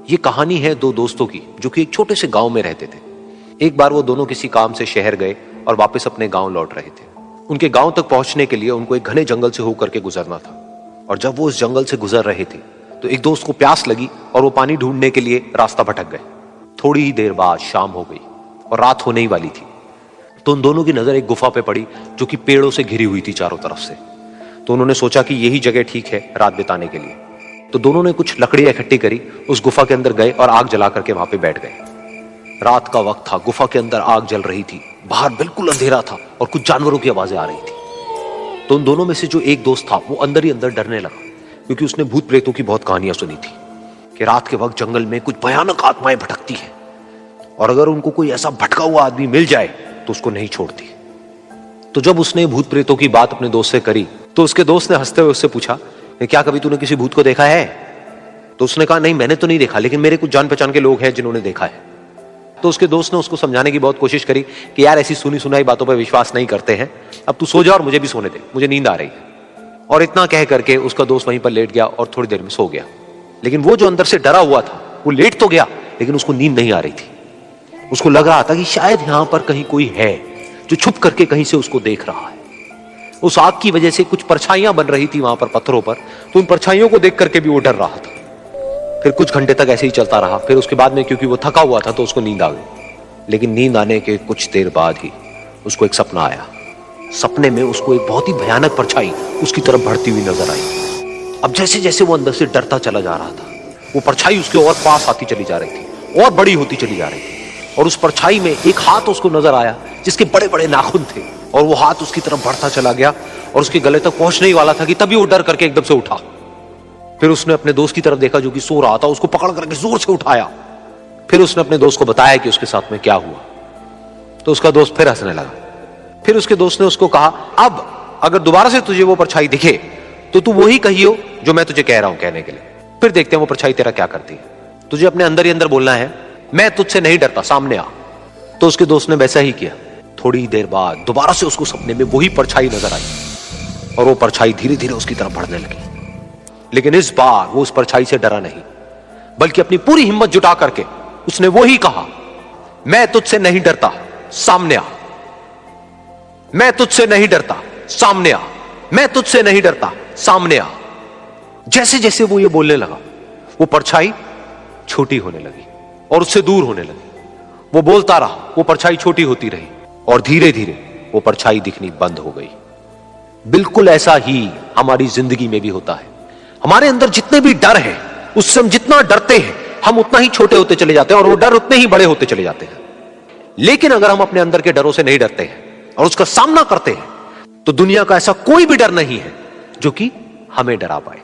ये कहानी है दो दोस्तों की जो कि एक छोटे से गांव में रहते थे। एक बार वो दोनों किसी काम से शहर गए और वापस अपने गांव लौट रहे थे। उनके गांव तक पहुंचने के लिए उनको एक घने जंगल से होकर के गुजरना था और जब वो उस जंगल से गुजर रहे थे तो एक दोस्त को प्यास लगी और वो पानी ढूंढने के लिए रास्ता भटक गए। थोड़ी ही देर बाद शाम हो गई और रात होने ही वाली थी। तो उन दोनों की नजर एक गुफा पे पड़ी जो कि पेड़ों से घिरी हुई थी चारों तरफ से। तो उन्होंने सोचा कि यही जगह ठीक है रात बिताने के लिए। तो दोनों ने कुछ लकड़ियां इकट्ठी करी, उस गुफा के अंदर गए और आग जला करके वहां पे बैठ गए। रात का वक्त था, गुफा के अंदर आग जल रही थी, बाहर बिल्कुल अंधेरा था और कुछ जानवरों की आवाजें आ रही थी। तो उन दोनों में से जो एक दोस्त था वो अंदर ही अंदर डरने लगा, क्योंकि उसने भूत प्रेतों की बहुत कहानियां सुनी थी कि रात के वक्त जंगल में कुछ भयानक आत्माएं भटकती हैं और अगर उनको कोई ऐसा भटका हुआ आदमी मिल जाए तो उसको नहीं छोड़ती। तो जब उसने भूत प्रेतों की बात अपने दोस्त से करी तो उसके दोस्त ने हंसते हुए उससे पूछा, क्या कभी तूने किसी भूत को देखा है? तो उसने कहा, नहीं मैंने तो नहीं देखा, लेकिन मेरे कुछ जान पहचान के लोग हैं जिन्होंने देखा है। तो उसके दोस्त ने उसको समझाने की बहुत कोशिश करी कि यार ऐसी सुनी सुनाई बातों पर विश्वास नहीं करते हैं, अब तू सो जा और मुझे भी सोने दे, मुझे नींद आ रही है। और इतना कह करके उसका दोस्त वहीं पर लेट गया और थोड़ी देर में सो गया। लेकिन वो जो अंदर से डरा हुआ था वो लेट तो गया, लेकिन उसको नींद नहीं आ रही थी। उसको लग रहा था कि शायद यहां पर कहीं कोई है जो छुप करके कहीं से उसको देख रहा है। उस आग की वजह से कुछ परछाइयां बन रही थी वहां पर पत्थरों पर, तो उन परछाइयों को देख करके भी वो डर रहा था। फिर कुछ घंटे तक ऐसे ही चलता रहा। फिर उसके बाद में क्योंकि वो थका हुआ था तो उसको नींद आ गई। लेकिन नींद आने के कुछ देर बाद ही उसको एक सपना आया। सपने में उसको एक बहुत ही भयानक परछाई उसकी तरफ बढ़ती हुई नजर आई। अब जैसे जैसे वो अंदर से डरता चला जा रहा था, वो परछाई उसके और पास आती चली जा रही थी और बड़ी होती चली जा रही थी। और उस परछाई में एक हाथ उसको नजर आया जिसके बड़े बड़े नाखून थे, और वो हाथ उसकी तरफ बढ़ता चला गया और उसके गले तक पहुंचने ही वाला था कि तभी वो डर करके एकदम से उठा। फिर उसने अपने दोस्त की तरफ देखा जो कि सो रहा था, उसको पकड़ करके जोर से उठाया। फिर उसने अपने दोस्त को बताया कि उसके साथ में क्या हुआ। तो उसका दोस्त फिर हंसने लगा। फिर उसके दोस्त ने उसको कहा, अब अगर दोबारा से तुझे वो परछाई दिखे तो तू वही कहियो जो मैं तुझे कह रहा हूं कहने के लिए, फिर देखते हैं वो परछाई तेरा क्या करती है। तुझे अपने अंदर ही अंदर बोलना है, मैं तुझसे नहीं डरता, सामने आ। तो उसके दोस्त ने वैसा ही किया। थोड़ी देर बाद दोबारा से उसको सपने में वही परछाई नजर आई और वो परछाई धीरे धीरे उसकी तरफ बढ़ने लगी। लेकिन इस बार वो उस परछाई से डरा नहीं, बल्कि अपनी पूरी हिम्मत जुटा करके उसने वही कहा, मैं तुझसे नहीं डरता, सामने आ। मैं तुझसे नहीं डरता, सामने आ। मैं तुझसे नहीं डरता, सामने आ। जैसे जैसे वो ये बोलने लगा वो परछाई छोटी होने लगी और उससे दूर होने लगी। वो बोलता रहा, वो परछाई छोटी होती रही और धीरे धीरे वो परछाई दिखनी बंद हो गई। बिल्कुल ऐसा ही हमारी जिंदगी में भी होता है। हमारे अंदर जितने भी डर है, उससे हम जितना डरते हैं हम उतना ही छोटे होते चले जाते हैं और वो डर उतने ही बड़े होते चले जाते हैं। लेकिन अगर हम अपने अंदर के डरों से नहीं डरते हैं और उसका सामना करते हैं तो दुनिया का ऐसा कोई भी डर नहीं है जो कि हमें डरा पाए।